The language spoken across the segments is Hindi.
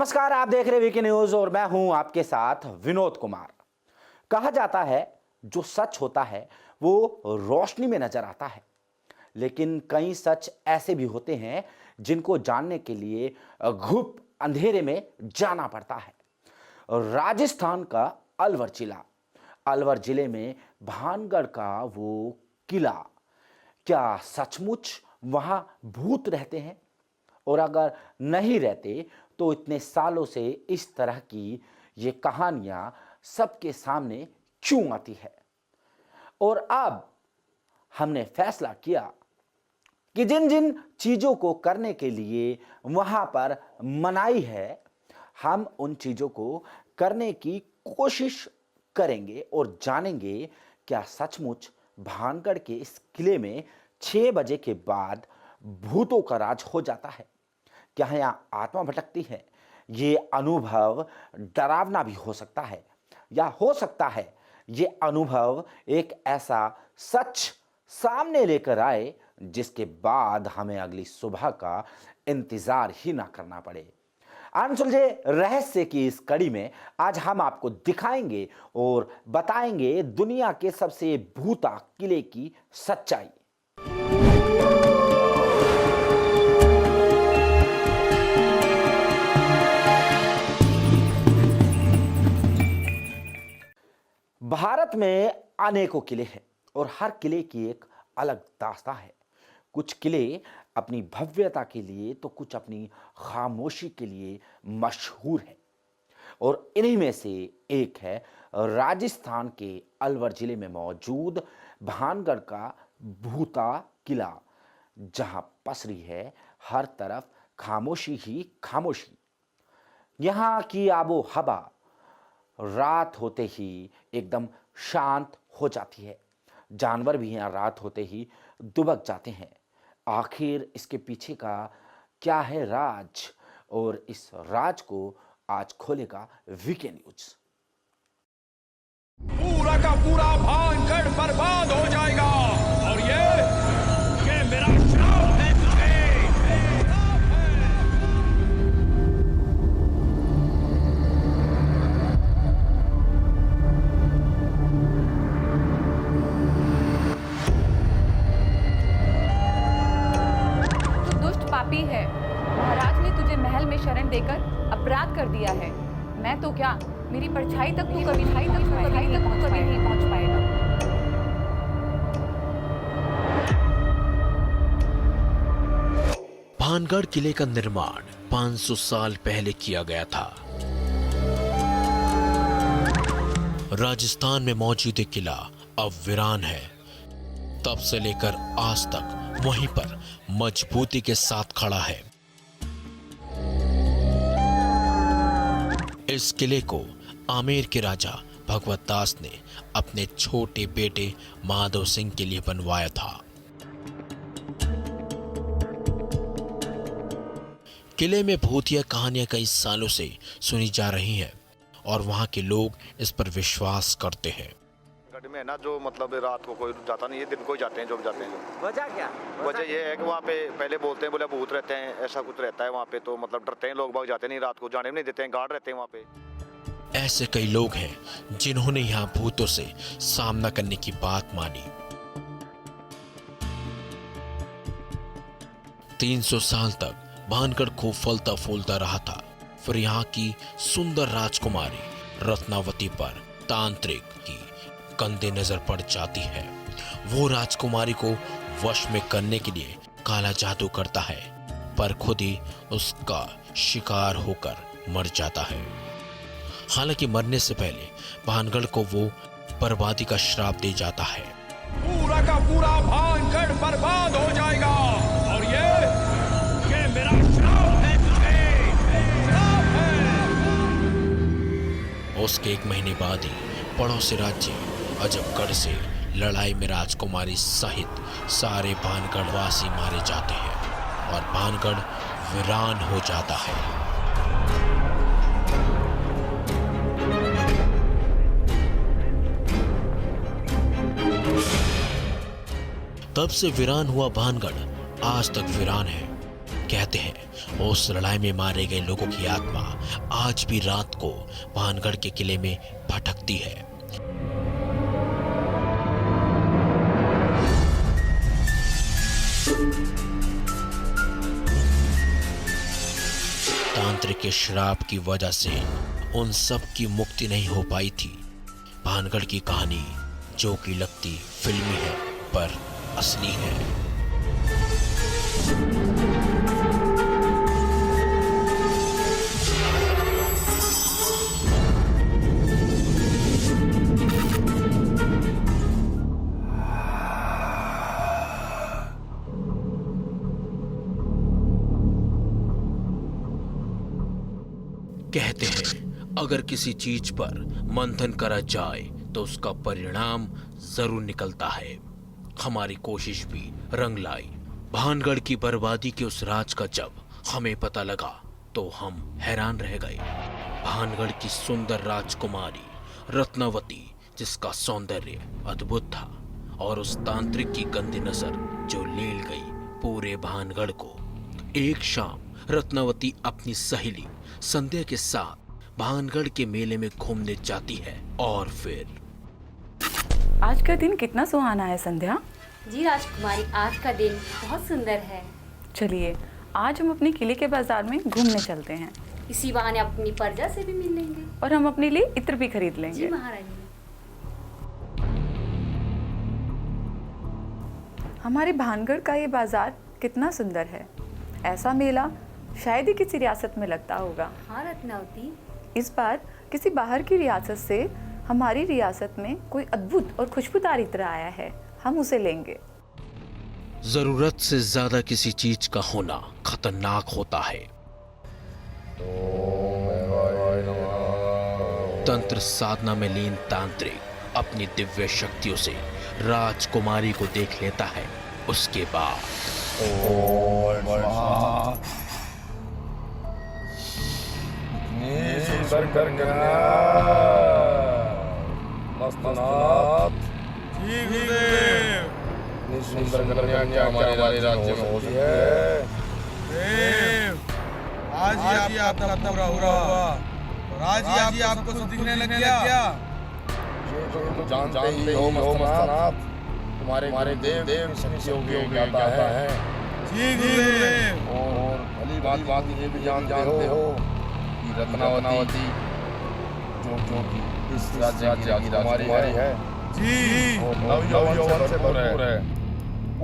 नमस्कार, आप देख रहे वीके न्यूज और मैं हूं आपके साथ विनोद कुमार। कहा जाता है जो सच होता है वो रोशनी में नजर आता है, लेकिन कई सच ऐसे भी होते हैं जिनको जानने के लिए घुप अंधेरे में जाना पड़ता है। राजस्थान का अलवर जिले में भानगढ़ का वो किला, क्या सचमुच वहां भूत रहते हैं? और अगर नहीं रहते तो इतने सालों से इस तरह की ये कहानियां सबके सामने क्यों आती है? और अब हमने फैसला किया कि जिन जिन चीजों को करने के लिए वहां पर मनाही है, हम उन चीजों को करने की कोशिश करेंगे और जानेंगे क्या सचमुच भानगढ़ के इस किले में 6 बजे के बाद भूतों का राज हो जाता है? क्या यहाँ आत्मा भटकती है? ये अनुभव डरावना भी हो सकता है, या हो सकता है ये अनुभव एक ऐसा सच सामने लेकर आए जिसके बाद हमें अगली सुबह का इंतजार ही ना करना पड़े। अनसुलझे रहस्य की इस कड़ी में आज हम आपको दिखाएंगे और बताएंगे दुनिया के सबसे भूता किले की सच्चाई। भारत में अनेकों किले हैं और हर किले की एक अलग दास्तां है। कुछ किले अपनी भव्यता के लिए तो कुछ अपनी खामोशी के लिए मशहूर है, और इन्हीं में से एक है राजस्थान के अलवर जिले में मौजूद भानगढ़ का भूता किला, जहां पसरी है हर तरफ खामोशी ही खामोशी। यहाँ की आबो हवा रात होते ही एकदम शांत हो जाती है। जानवर भी यहाँ रात होते ही दुबक जाते हैं। आखिर इसके पीछे का क्या है राज, और इस राज को आज खोलेगा वीके न्यूज। पूरा का पूरा भानगढ़ बर्बाद हो जाएगा, और ये मेरा श्राप है तुझे। तू दुष्ट पापी है। महाराज ने तुझे महल में शरण देकर अपराध कर दिया है। मैं तो क्या, मेरी परछाई तक तू कभी नहीं पहुंच पाएगा। भानगढ़ किले का निर्माण 500 साल पहले किया गया था। राजस्थान में मौजूद ये किला अब वीरान है। तब से लेकर आज तक वहीं पर मजबूती के साथ खड़ा है। इस किले को आमेर के राजा भगवत दास ने अपने छोटे बेटे माधव सिंह के लिए बनवाया था। किले में भूतिया कहानियां कई सालों से सुनी जा रही हैं और वहां के लोग इस पर विश्वास करते हैं। गढ़ में है ना, जो मतलब रात को कोई जाता नहीं है, दिन को ही जाते हैं जो भी जाते हैं। वजह क्या? वजह ये है कि वहाँ पे पहले बोलते हैं, बोले भूत रहते हैं, ऐसा कुछ रहता है वहाँ पे, तो मतलब डरते हैं लोग, बाग जाते नहीं, रात को जाने भी नहीं देते हैं, गार्ड रहते हैं वहाँ पे। ऐसे कई लोग हैं जिन्होंने यहाँ भूतों से सामना करने की बात मानी। 300 साल तक भानगढ़ खूब फलता फूलता रहा था। फिर यहाँ की सुंदर राजकुमारी रत्नावती पर तांत्रिक की कंधे नजर पड़ जाती है। वो राजकुमारी को वश में करने के लिए काला जादू करता है, पर खुद ही उसका शिकार होकर मर जाता है। हालांकि मरने से पहले भानगढ़ को वो बर्बादी का श्राप दे जाता है। पूरा का पूरा भानगढ़ बर्बाद हो जाएगा, और ये मेरा श्राप है तुझे। श्राप है। उसके 1 महीने बाद ही पड़ोसी राज्य अजबगढ़ से लड़ाई में राजकुमारी सहित सारे भानगढ़ वासी मारे जाते हैं और भानगढ़ वीरान हो जाता है। तब से वीरान हुआ भानगढ़ आज तक वीरान है, कहते हैं उस लड़ाई में मारे गए लोगों की आत्मा आज भी रात को भानगढ़ के किले में भटकती है। तांत्रिक के श्राप की वजह से उन सब की मुक्ति नहीं हो पाई थी। भानगढ़ की कहानी जो कि लगती फिल्मी है पर असली है। कहते हैं अगर किसी चीज पर मंथन करा जाए तो उसका परिणाम जरूर निकलता है। हमारी कोशिश भी रंग लाई। भानगढ़ की बर्बादी के उस राज का जब हमें पता लगा तो हम हैरान रह गए। भानगढ़ की सुंदर राजकुमारी रत्नावती, जिसका सौंदर्य अद्भुत था, और उस तांत्रिक की गंदी नजर जो लील गई पूरे भानगढ़ को। एक शाम रत्नावती अपनी सहेली संध्या के साथ भानगढ़ के मेले में घूमने जाती है और फिर आज का दिन कितना सुहाना है संध्या। जी राजकुमारी, आज का दिन बहुत सुंदर है। चलिए आज हम अपने किले के बाजार में घूमने चलते हैं। इसी बहाने अपनी प्रजा से भी मिल लेंगे। और हम अपने लिए इत्र भी खरीद जी लेंगे। महारानी। हमारे भानगढ़ का ये बाजार कितना सुंदर है। ऐसा मेला शायद ही किसी रियासत में लगता होगा। हाँ रत्नावती, इस बार किसी बाहर की रियासत से हमारी रियासत में कोई अद्भुत और खुशबूदार इत्र आया है, हम उसे लेंगे। जरूरत से ज्यादा किसी चीज का होना खतरनाक होता है। तंत्र साधना में लीन तांत्रिक अपनी दिव्य शक्तियों से राजकुमारी को देख लेता है। उसके बाद सुंदर कन्या, मस्तनाथ, सुंदर कन्या क्या हमारे राज्य में होती है? आज ही आपका पूरा हुआ। आज ही आपको सब दिखने लग गया। तुम जानते ही हो मस्तनाथ, तुम्हारे देव की शक्तियों की ज्ञाता है। और भली बात ये भी जानते हो कि रत्नावती जो कि इस राज्य की राजकुमारी है और नवयौवन से भरपूर है,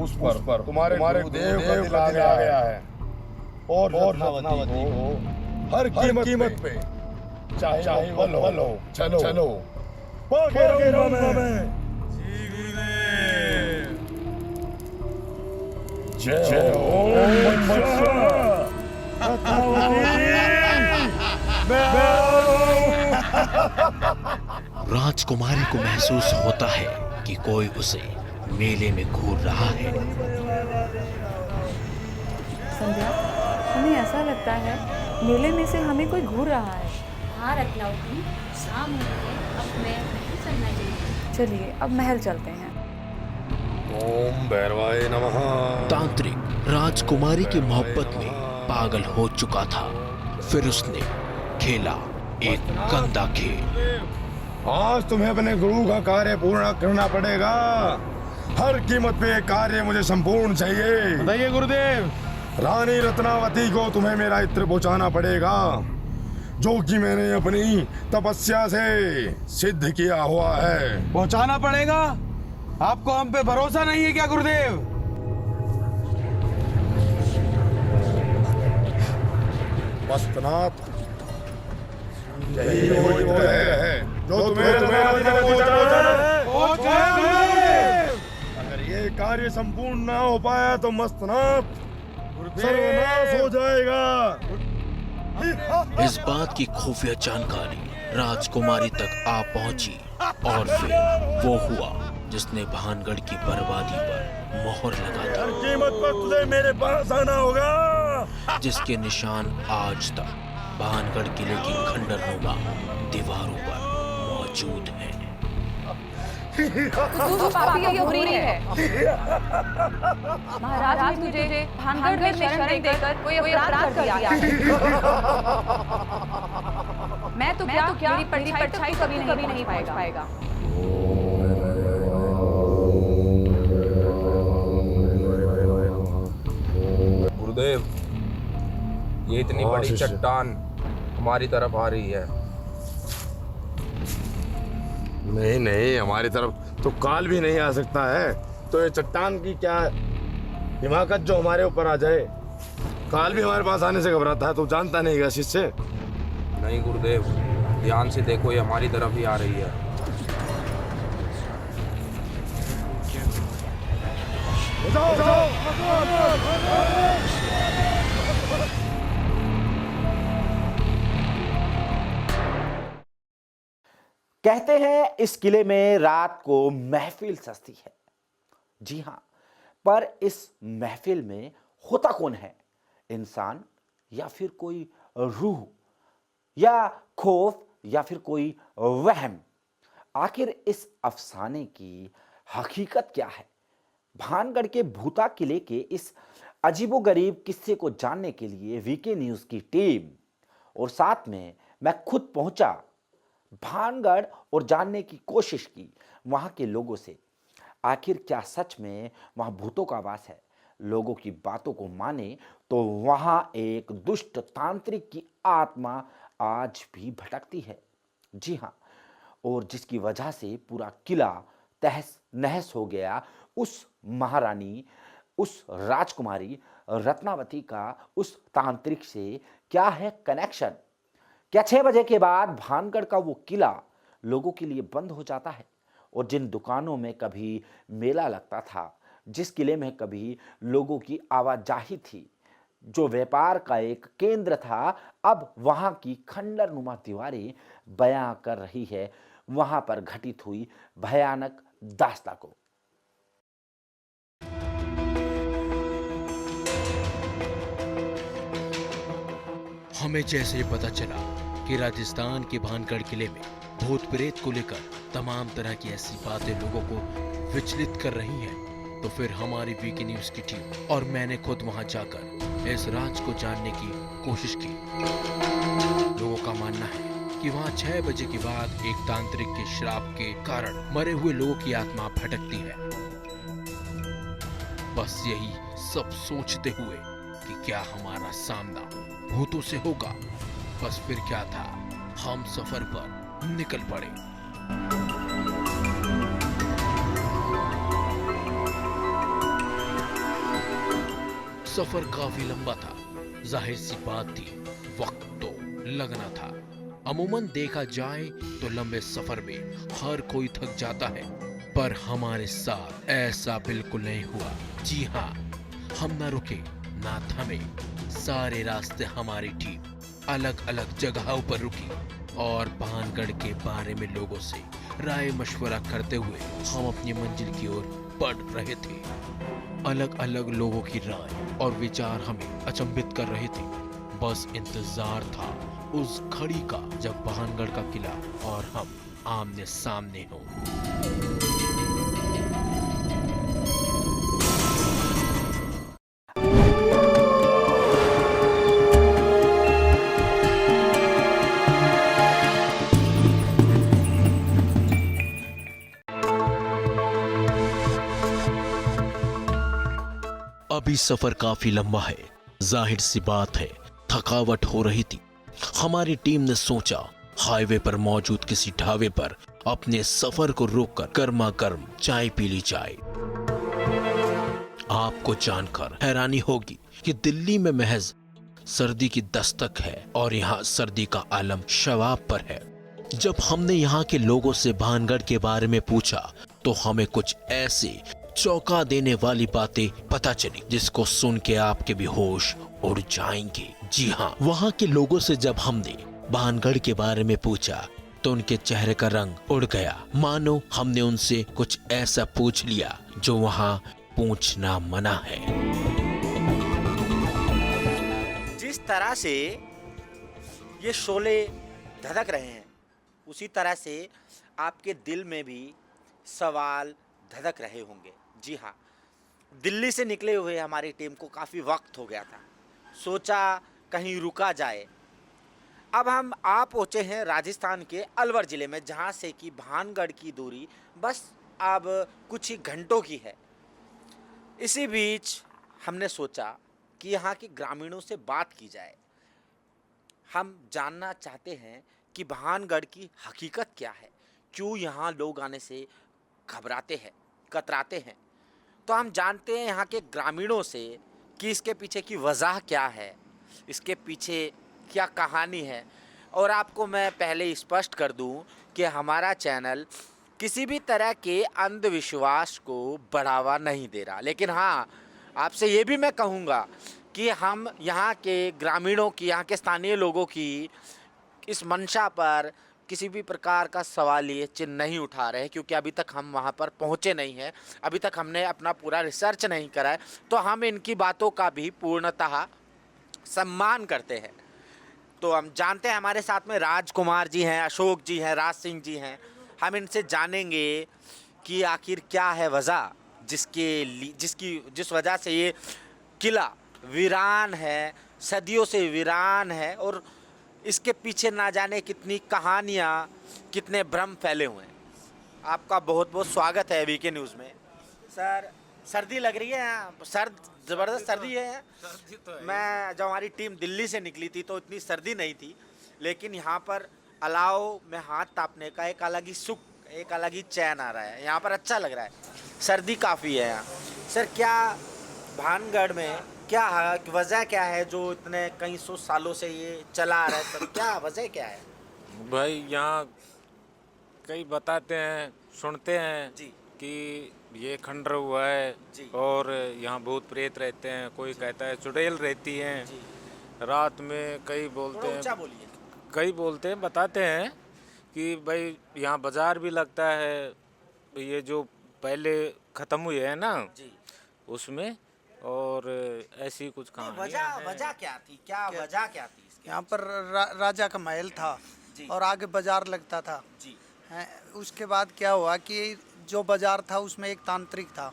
उस पर तुम्हारे देव का दिल आ गया है। और रत्नावती को हर कीमत पे चाहे वो बल हो, चलो पाके रंग में। जय हो राजकुमारी को महसूस होता है कि कोई उसे मेले में घूर रहा है। संध्या, हमें ऐसा लगता है मेले में से हमें कोई घूर रहा है। हाँ रत्नावती, शाम हो गई, अब मैं नहीं चलना चाहिए। चलिए अब महल चलते हैं। ओम भैरवाय नमः। तांत्रिक राजकुमारी की मोहब्बत में पागल हो चुका था। फिर उसने खेला एक गंदा खेल। आज तुम्हें अपने गुरु का कार्य पूर्ण करना पड़ेगा। हर कीमत पे कार्य मुझे संपूर्ण चाहिए। बताइए गुरुदेव। रानी रत्नावती को तुम्हें मेरा इत्र पहुंचाना पड़ेगा, जो कि मैंने अपनी तपस्या से सिद्ध किया हुआ है। पहुंचाना पड़ेगा? आपको हम पे भरोसा नहीं है क्या गुरुदेव? मस्तनाथ, यही वो इत्र है जो तुम्हें पहुंचाना है। अगर ये कार्य संपूर्ण ना हो पाया तो मस्तनाथ सर्वनाश हो जाएगा। इस बात की खुफिया जानकारी राजकुमारी तक आ पहुंची और फिर वो हुआ जिसने भानगढ़ की बर्बादी पर मोहर लगा दी। हर कीमत पर तुझे मेरे पास आना होगा। जिसके निशान आज तक भानगढ़ किले की खंडरनुमा दीवारों पर मौजूद हैं। तो दुष्ट पापी अघोरी है। महाराज ने तुझे भानगढ़ में शरण देकर कोई अपराध कर दिया है। मैं तो क्या मेरी परछाई कभी नहीं पहुंच पाएगा। गुरुदेव, ये इतनी बड़ी चट्टान हमारी तरफ आ रही है। नहीं नहीं, हमारी तरफ तो काल भी नहीं आ सकता है। तो ये चट्टान की क्या हिमाकत जो हमारे ऊपर आ जाए। काल भी हमारे पास आने से घबराता है, तो जानता नहीं है शिष्य। नहीं गुरुदेव, ध्यान से देखो, ये हमारी तरफ ही आ रही है। कहते हैं इस किले में रात को महफिल सजती है। जी हां, पर इस महफिल में होता कौन है? इंसान या फिर कोई रूह या खौफ या फिर कोई वहम? आखिर इस अफसाने की हकीकत क्या है? भानगढ़ के भूता किले के इस अजीबोगरीब किस्से को जानने के लिए वीके न्यूज की टीम और साथ में मैं खुद पहुंचा भानगढ़ और जानने की कोशिश की वहां के लोगों से। आखिर क्या सच में वहां भूतों का वास है? लोगों की बातों को माने तो वहां एक दुष्ट तांत्रिक की आत्मा आज भी भटकती है। जी हां, और जिसकी वजह से पूरा किला तहस नहस हो गया। उस महारानी, उस राजकुमारी रत्नावती का उस तांत्रिक से क्या है कनेक्शन? क्या 6 बजे के बाद भानगढ़ का वो किला लोगों के लिए बंद हो जाता है? और जिन दुकानों में कभी मेला लगता था, जिस किले में कभी लोगों की आवाजाही थी, जो व्यापार का एक केंद्र था, अब वहां की खंडर नुमा दीवारें बयां कर रही है वहां पर घटित हुई भयानक दास्तां को। हमें जैसे पता चला कि राजस्थान के भानगढ़ किले में भूत प्रेत को लेकर तमाम तरह की ऐसी बातें लोगों को विचलित कर रही हैं, तो फिर हमारी वीके न्यूज की टीम और मैंने खुद वहां जाकर इस राज को जानने की कोशिश की। लोगों का मानना है कि वहां 6 बजे के बाद एक तांत्रिक के श्राप के कारण मरे हुए लोगों की आत्मा भटकती है। बस यही सब सोचते हुए कि क्या हमारा सामना भूतों से होगा, बस फिर क्या था, हम सफर पर निकल पड़े। सफर काफी लंबा था, जाहिर सी बात थी, वक्त तो लगना था। अमूमन देखा जाए तो लंबे सफर में हर कोई थक जाता है, पर हमारे साथ ऐसा बिल्कुल नहीं हुआ। जी हाँ, हम न रुके ना थमे। सारे रास्ते हमारी टीम अलग अलग जगहों पर रुकी और भानगढ़ के बारे में लोगों से राय मशवरा करते हुए हम अपनी मंजिल की ओर बढ़ रहे थे। अलग अलग लोगों की राय और विचार हमें अचंभित कर रहे थे। बस इंतजार था उस घड़ी का जब भानगढ़ का किला और हम आमने सामने हो। अभी सफर काफी लंबा है, जाहिर सी बात है थकावट हो रही थी। हमारी टीम ने सोचा हाईवे पर मौजूद किसी ढाबे पर अपने सफर को रोककर गर्मा गर्म चाय पी ली जाए। आपको जानकर हैरानी होगी कि दिल्ली में महज सर्दी की दस्तक है और यहाँ सर्दी का आलम शवाब पर है। जब हमने यहाँ के लोगों से भानगढ़ के बारे में पूछा तो हमें कुछ ऐसी चौंका देने वाली बातें पता चली जिसको सुन के आपके भी होश उड़ जाएंगे। जी हाँ, वहाँ के लोगों से जब हमने भानगढ़ के बारे में पूछा तो उनके चेहरे का रंग उड़ गया, मानो हमने उनसे कुछ ऐसा पूछ लिया जो वहाँ पूछना मना है। जिस तरह से ये शोले धधक रहे हैं, उसी तरह से आपके दिल में भी सवाल धधक रहे होंगे। जी हाँ, दिल्ली से निकले हुए हमारी टीम को काफ़ी वक्त हो गया था, सोचा कहीं रुका जाए। अब हम आ पहुँचे हैं राजस्थान के अलवर ज़िले में, जहाँ से कि भानगढ़ की दूरी बस अब कुछ ही घंटों की है। इसी बीच हमने सोचा कि यहाँ के ग्रामीणों से बात की जाए। हम जानना चाहते हैं कि भानगढ़ की हकीकत क्या है, क्यों यहाँ लोग आने से घबराते हैं, कतराते हैं। तो हम जानते हैं यहाँ के ग्रामीणों से कि इसके पीछे की वजह क्या है, इसके पीछे क्या कहानी है। और आपको मैं पहले स्पष्ट कर दूं कि हमारा चैनल किसी भी तरह के अंधविश्वास को बढ़ावा नहीं दे रहा, लेकिन हाँ, आपसे ये भी मैं कहूँगा कि हम यहाँ के ग्रामीणों की, यहाँ के स्थानीय लोगों की इस मंशा पर किसी भी प्रकार का सवालिया चिन्ह नहीं उठा रहे, क्योंकि अभी तक हम वहाँ पर पहुँचे नहीं हैं, अभी तक हमने अपना पूरा रिसर्च नहीं करा है। तो हम इनकी बातों का भी पूर्णतः सम्मान करते हैं। तो हम जानते हैं हमारे साथ में राजकुमार जी हैं, अशोक जी हैं, राज सिंह जी हैं। हम इनसे जानेंगे कि आखिर क्या है वजह जिस वजह से ये किला वीरान है, सदियों से वीरान है, और इसके पीछे ना जाने कितनी कहानियाँ, कितने भ्रम फैले हुए हैं। आपका बहुत बहुत स्वागत है वीके न्यूज़ में। सर, सर्दी लग रही है यहाँ, ज़बरदस्त सर्दी है। मैं जब हमारी टीम दिल्ली से निकली थी तो इतनी सर्दी नहीं थी, लेकिन यहाँ पर अलाव में हाथ तापने का एक अलग ही सुख, एक अलग ही चैन आ रहा है। यहाँ पर अच्छा लग रहा है, सर्दी काफ़ी है यहाँ। सर, क्या भानगढ़ में क्या वजह क्या है जो इतने कई सौ सालों से ये चला आ रहा है? सर, क्या वजह क्या है? भाई यहाँ कई बताते हैं, सुनते हैं जी कि ये खंडर हुआ है जी। और यहाँ भूत प्रेत रहते हैं, कोई कहता है चुड़ैल रहती हैं जी। रात में। कई बोलते थोड़ा ऊंचा हैं, बोलिए। कई बोलते हैं, बताते हैं कि भाई यहाँ बाजार भी लगता है, ये जो पहले ख़त्म हुए है ना जी। उसमें, और ऐसी कुछ कहानी वजह क्या थी? वजह क्या थी इसके? यहाँ पर राजा का महल था जी। और आगे बाजार लगता था। जी। हैं, उसके बाद क्या हुआ कि जो बाजार था उसमें एक तांत्रिक था।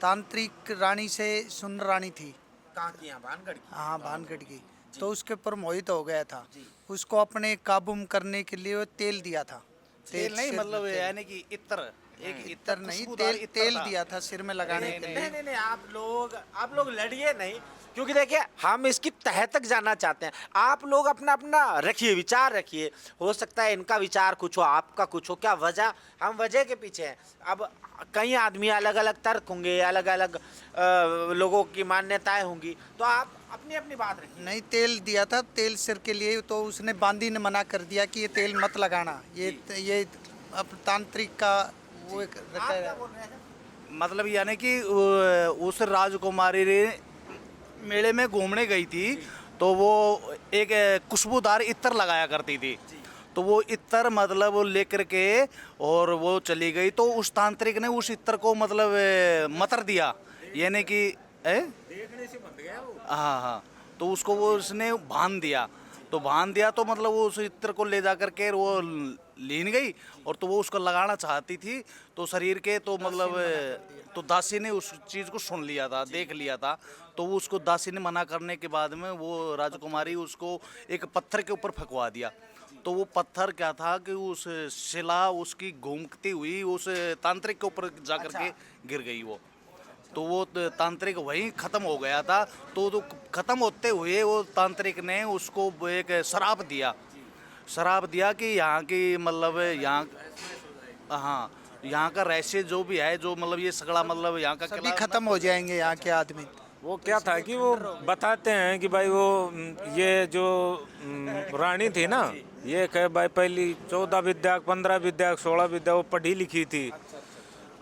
तांत्रिक रानी से सुंदर रानी थी। कहाँ की? यहाँ भानगढ़ की? हाँ, भानगढ़ की। तो उसके ऊपर मोहित हो गया था। जी। उसको अपने काबू में करने के लिए वो तेल दिया था। तेल नहीं, सिर में मतलब तेल। यानी कि इत्र, एक इत्र नहीं, खुशबूदार तेल इत्र तेल था। दिया था सिर में लगाने के लिए। नहीं, आप लोग लड़िए नहीं, क्योंकि देखिए हम इसकी तह तक जानना चाहते हैं। आप लोग अपना अपना रखिए, विचार रखिए। हो सकता है इनका विचार कुछ हो, आपका कुछ हो। क्या वजह, हम वजह के पीछे हैं। अब कई आदमी अलग अलग तर्क होंगे, अलग अलग लोगों की मान्यताएं होंगी, तो आप अपनी अपनी बात रखिए। नहीं, तेल दिया था, तेल सिर के लिए। तो उसने बांदी ने मना कर दिया कि ये तेल मत लगाना, ये अब तांत्रिक का वो एक रहता है। मतलब यानी कि उस राजकुमारी ने मेले में घूमने गई थी, तो वो एक खुशबूदार इत्र लगाया करती थी। तो वो इत्र मतलब वो लेकर के और वो चली गई। तो उस तांत्रिक ने उस इत्र को मतलब मतर दिया, यानी कि देखने से बंध गया वो। हाँ हाँ, तो उसको वो उसने बांध दिया। तो बांध दिया तो मतलब वो उस इत्र को ले जा करके वो लीन गई, और तो वो उसको लगाना चाहती थी। तो शरीर के तो मतलब तो दासी ने उस चीज़ को सुन लिया था, देख लिया था। तो वो उसको दासी ने मना करने के बाद में वो राजकुमारी उसको एक पत्थर के ऊपर फंकवा दिया। तो वो पत्थर क्या था कि उस शिला उसकी घूमती हुई उस तांत्रिक के ऊपर जा करके गिर गई वो। तो वो तांत्रिक वहीं ख़त्म हो गया था। तो ख़त्म होते हुए वो तांत्रिक ने उसको एक शराप दिया कि यहाँ की मतलब यहाँ, हाँ, यहाँ का रहस्य जो भी है, जो मतलब ये सगड़ा मतलब यहाँ का सभी खत्म हो जाएंगे यहाँ के आदमी। वो क्या था कि वो बताते हैं कि भाई वो ये जो रानी थी ना, ये कहे भाई पहली 14 विद्या, 15 विद्या, 16 विद्या वो पढ़ी लिखी थी,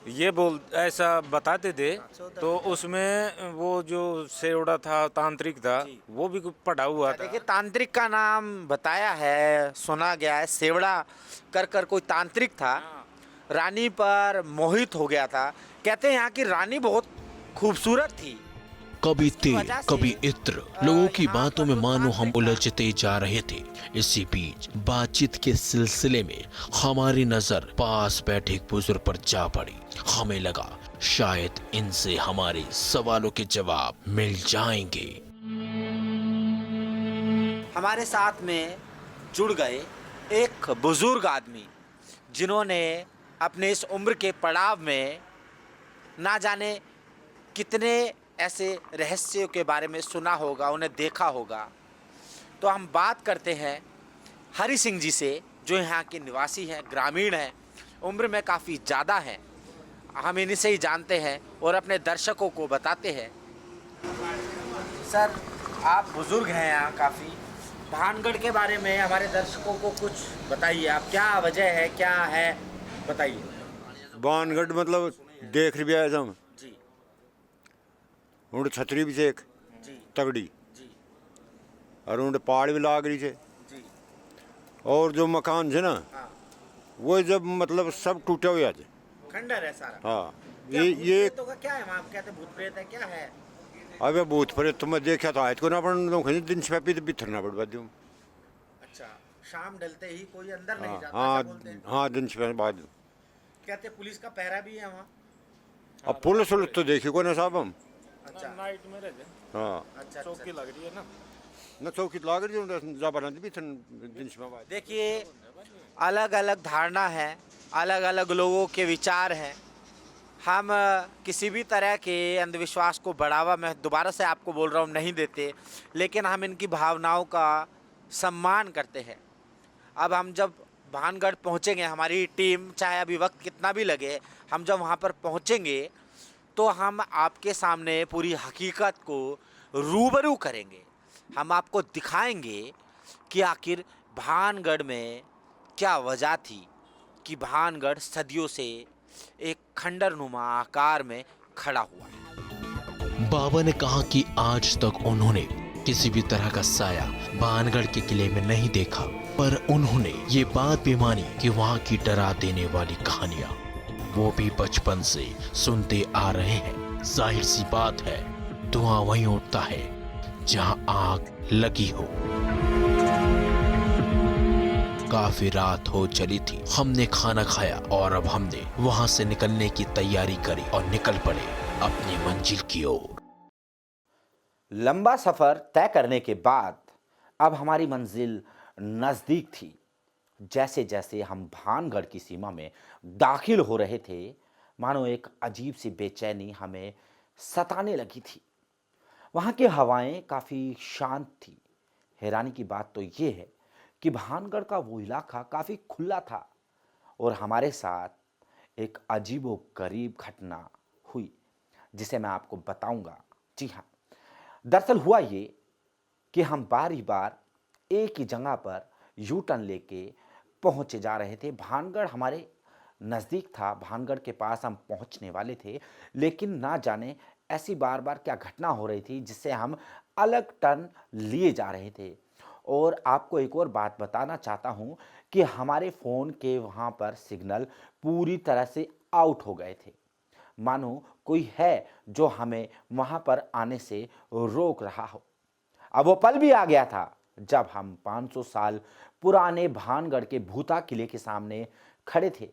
ये ऐसा बताते थे। तो उसमें वो जो सेवड़ा था, तांत्रिक था, वो भी पढ़ा हुआ था। देखिए, तांत्रिक का नाम बताया है, सुना गया है, सेवड़ा कर कोई तांत्रिक था, रानी पर मोहित हो गया था। कहते हैं यहाँ की रानी बहुत खूबसूरत थी, कभी तेल कभी इत्र, लोगों की बातों में मानो हम उलझते जा रहे थे। इसी बीच बातचीत के सिलसिले में हमारी नजर पास बैठे एक बुजुर्ग पर जा पड़ी। हमें लगा शायद इनसे हमारे सवालों के जवाब मिल जाएंगे। हमारे साथ में जुड़ गए एक बुजुर्ग आदमी, जिन्होंने अपने इस उम्र के पड़ाव में ना जाने कितने ऐसे रहस्यों के बारे में सुना होगा, उन्हें देखा होगा। तो हम बात करते हैं हरि सिंह जी से, जो यहाँ के निवासी हैं, ग्रामीण हैं, उम्र में काफ़ी ज़्यादा हैं। हम इन्हीं से ही जानते हैं और अपने दर्शकों को बताते हैं। सर, आप बुज़ुर्ग हैं यहाँ काफ़ी, भानगढ़ के बारे में हमारे दर्शकों को कुछ बताइए। आप क्या वजह है, क्या है, बताइए। भानगढ़ मतलब देख भी आए हम जी, उन्हें छतरी भी से एक जी तगड़ी जी और उन्हें पहाड़ भी लाग रही है। जी। और जो मकान है ना, हाँ। वो जब मतलब सब टूटे हुए थे, खंडर है सारा। हाँ। क्या ये प्रेतों का क्या है वहाँ? आप कहते हैं भूत प्रेत है, क्या है? अबे भूत प्रेत तो मैं देखा था, आज को ना अपन दिन से पे बिथरना पड़ दूँ। अच्छा, शाम ढलते ही कोई अंदर नहीं जाता, हाँ ऐसा बोलते हैं? हाँ, दिन से बाद। कहते हैं पुलिस का पहरा भी है वहाँ। अब पुलिस उलिस तो देखी को ना साहब हम। अच्छा, नाइट में रहते। हाँ, अच्छा, चौकी लग रही है ना, न चौकी लाग रही है, जबरदस्त भी दिन से बाद। देखिए, अलग अलग धारणा है, अलग अलग लोगों के विचार हैं। हम किसी भी तरह के अंधविश्वास को बढ़ावा, मैं दोबारा से आपको बोल रहा हूँ, नहीं देते, लेकिन हम इनकी भावनाओं का सम्मान करते हैं। अब हम जब भानगढ़ पहुँचेंगे, हमारी टीम, चाहे अभी वक्त कितना भी लगे, हम जब वहाँ पर पहुँचेंगे तो हम आपके सामने पूरी हकीकत को रूबरू करेंगे। हम आपको दिखाएंगे कि आखिर भानगढ़ में क्या वजह थी कि भानगढ़ सदियों से एक खंडरनुमा आकार में खड़ा हुआ है। बाबा ने कहा कि आज तक उन्होंने किसी भी तरह का साया भानगढ़ के किले में नहीं देखा, पर उन्होंने ये बात भी मानी कि वहाँ की डरा देने वाली कहानियां वो भी बचपन से सुनते आ रहे हैं। जाहिर सी बात है, धुआं वहीं उठता है जहां आग लगी हो। काफी रात हो चली थी, हमने खाना खाया और अब हमने वहां से निकलने की तैयारी करी और निकल पड़े अपनी मंजिल की ओर। लंबा सफर तय करने के बाद अब हमारी मंजिल नजदीक थी। जैसे जैसे हम भानगढ़ की सीमा में दाखिल हो रहे थे, मानो एक अजीब सी बेचैनी हमें सताने लगी थी। वहाँ की हवाएं काफ़ी शांत थी। हैरानी की बात तो ये है कि भानगढ़ का वो इलाका काफ़ी खुला था और हमारे साथ एक अजीबोगरीब घटना हुई, जिसे मैं आपको बताऊंगा। जी हाँ, दरअसल हुआ ये कि हम बारी बार एक ही जगह पर यू टर्न लेके पहुंचे जा रहे थे। भानगढ़ हमारे नज़दीक था, भानगढ़ के पास हम पहुंचने वाले थे, लेकिन ना जाने ऐसी बार बार क्या घटना हो रही थी जिससे हम अलग टर्न लिए जा रहे थे। और आपको एक और बात बताना चाहता हूं कि हमारे फ़ोन के वहां पर सिग्नल पूरी तरह से आउट हो गए थे, मानो कोई है जो हमें वहां पर आने से रोक रहा हो। अब वो पल भी आ गया था जब हम 500 साल पुराने भानगढ़ के भूता किले के सामने खड़े थे,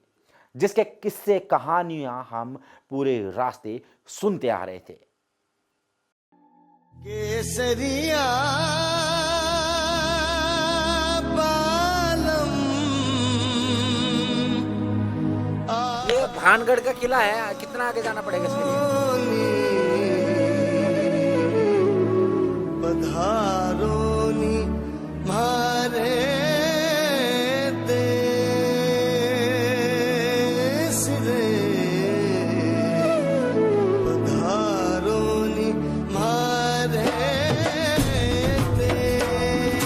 जिसके किस्से कहानियां हम पूरे रास्ते सुनते आ रहे थे। केसरिया बालम, ये भानगढ़ का किला है, कितना आगे जाना पड़ेगा इसके लिए? पधारोनी मारे देश रे, पधारोनी मारे देश।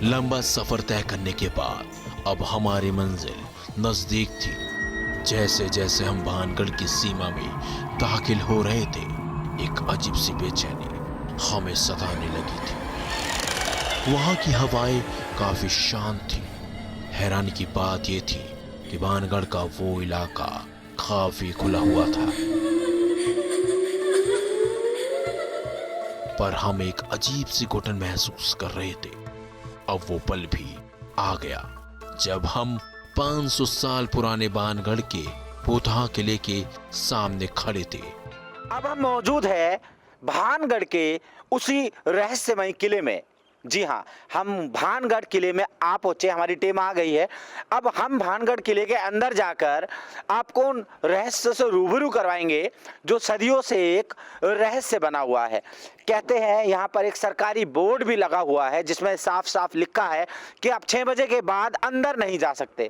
लंबा सफर तय करने के बाद अब हमारी मंजिल नजदीक थी। जैसे जैसे हम भानगढ़ की सीमा में दाखिल हो रहे थे, एक अजीब सी बेचैनी हमें सताने लगी थी। वहां की हवाएं काफी शांत थी। हैरानी की बात यह थी कि भानगढ़ का वो इलाका काफी खुला हुआ था। पर हम एक अजीब सी घुटन महसूस कर रहे थे। अब वो पल भी आ गया जब हम 500 साल पुराने बानगढ़ के पोथा किले के सामने खड़े थे। अब हम मौजूद है भानगढ़ के उसी रहस्यमय किले में। जी हाँ, हम भानगढ़ किले में आ पहुंचे, हमारी टीम आ गई है। अब हम भानगढ़ किले के अंदर जाकर आपको उन रहस्य से रूबरू करवाएंगे जो सदियों से एक रहस्य बना हुआ है। कहते हैं यहाँ पर एक सरकारी बोर्ड भी लगा हुआ है जिसमें साफ साफ लिखा है कि आप 6 बजे के बाद अंदर नहीं जा सकते।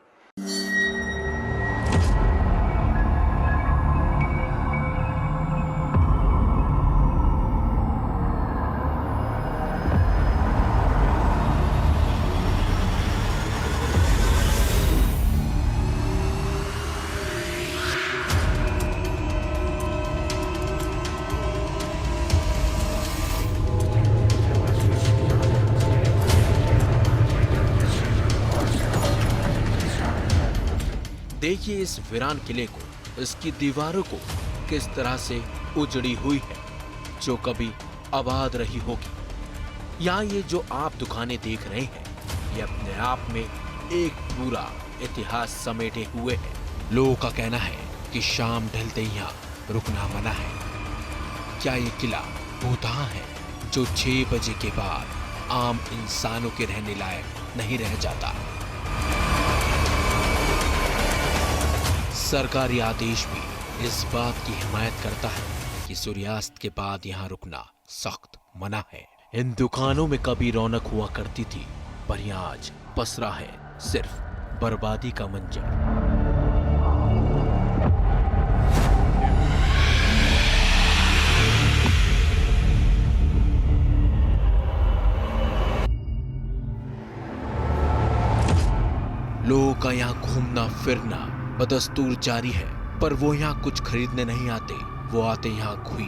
देखिए इस वीरान किले को, इसकी दीवारों को किस तरह से उजड़ी हुई है जो कभी आबाद रही होगी। यहाँ ये जो आप दुकानें देख रहे हैं ये अपने आप में एक पूरा इतिहास समेटे हुए है। लोगों का कहना है कि शाम ढलते ही यहाँ रुकना मना है। क्या ये किला पोथा है जो 6 बजे के बाद आम इंसानों के रहने लायक नहीं रह जाता। सरकारी आदेश भी इस बात की हिमायत करता है कि सूर्यास्त के बाद यहाँ रुकना सख्त मना है। इन दुकानों में कभी रौनक हुआ करती थी पर यहाँ आज पसरा है सिर्फ बर्बादी का मंजर। लोगों का यहाँ घूमना फिरना बदस्तूर जारी है, पर वो यहाँ कुछ खरीदने नहीं आते, वो आते यहाँ खुई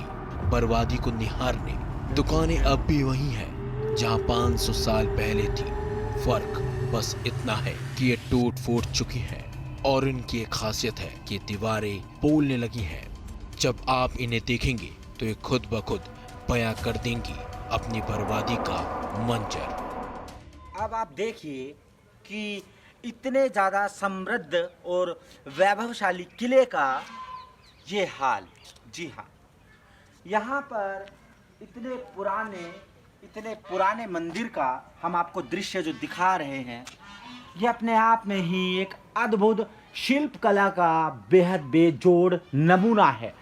बर्बादी को निहारने। दुकानें अब भी वही हैं जहाँ 500 साल पहले थी। फर्क बस इतना है कि ये टूट फूट चुकी हैं और इनकी एक खासियत है कि दीवारें बोलने लगी हैं। जब आप इन्हें देखेंगे तो ये खुद ब खुद बयां कर देंगी अपनी बर्बादी का मंजर। अब आप देखिए कि इतने ज़्यादा समृद्ध और वैभवशाली किले का ये हाल। जी हाँ, यहाँ पर इतने पुराने मंदिर का हम आपको दृश्य जो दिखा रहे हैं ये अपने आप में ही एक अद्भुत शिल्प कला का बेहद बेजोड़ नमूना है।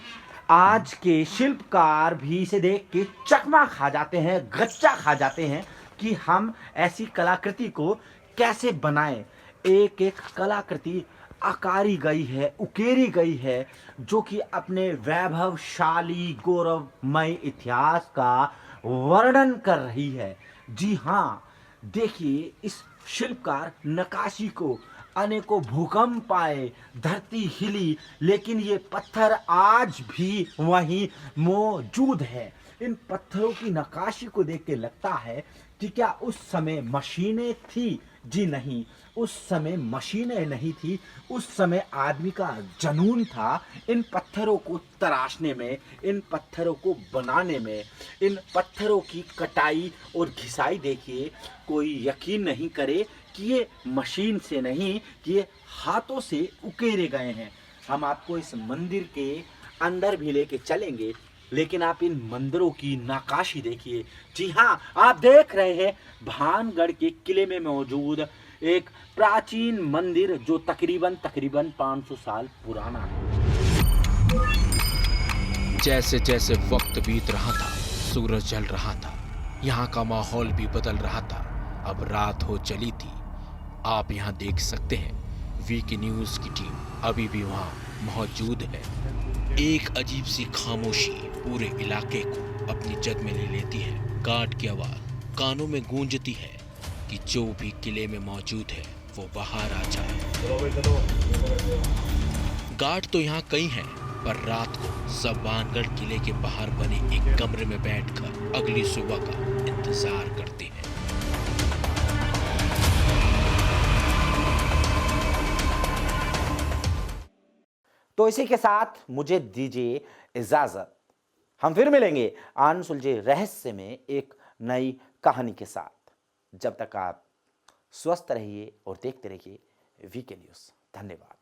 आज के शिल्पकार भी इसे देख के चकमा खा जाते हैं, गच्चा खा जाते हैं कि हम ऐसी कलाकृति को कैसे बनाएं। एक एक कलाकृति आकारी गई है, उकेरी गई है जो कि अपने वैभवशाली गौरवमय इतिहास का वर्णन कर रही है। जी हाँ, देखिए इस शिल्पकार नक्काशी को अनेकों भूकंप आए, धरती हिली, लेकिन ये पत्थर आज भी वहीं मौजूद है। इन पत्थरों की नक्काशी को देख के लगता है कि क्या उस समय मशीनें थी? जी नहीं, उस समय मशीनें नहीं थी, उस समय आदमी का जुनून था इन पत्थरों को तराशने में, इन पत्थरों को बनाने में। इन पत्थरों की कटाई और घिसाई देखिए, कोई यकीन नहीं करे कि ये मशीन से नहीं, कि ये हाथों से उकेरे गए हैं। हम आपको इस मंदिर के अंदर भी लेके चलेंगे, लेकिन आप इन मंदिरों की नक्काशी देखिए। जी हाँ, आप देख रहे हैं भानगढ़ के किले में मौजूद एक प्राचीन मंदिर जो तकरीबन 500 साल पुराना है। जैसे जैसे वक्त बीत रहा था, सूरज जल रहा था, यहाँ का माहौल भी बदल रहा था। अब रात हो चली थी। आप यहाँ देख सकते हैं वीके न्यूज़ की टीम अभी भी वहाँ मौजूद है। एक अजीब सी खामोशी पूरे इलाके को अपनी जद में ले लेती है। गार्ड की आवाज़ कानों में गूंजती है कि जो भी किले में मौजूद है वो बाहर आ जाए। गार्ड तो यहाँ कई हैं, पर रात को सब भानगढ़ किले के बाहर बने एक कमरे में बैठकर अगली सुबह का इंतजार करते हैं। तो इसी के साथ मुझे दीजिए इजाजत। हम फिर मिलेंगे अनसुलझे रहस्य में एक नई कहानी के साथ। जब तक आप स्वस्थ रहिए और देखते रहिए वीके न्यूज़। धन्यवाद।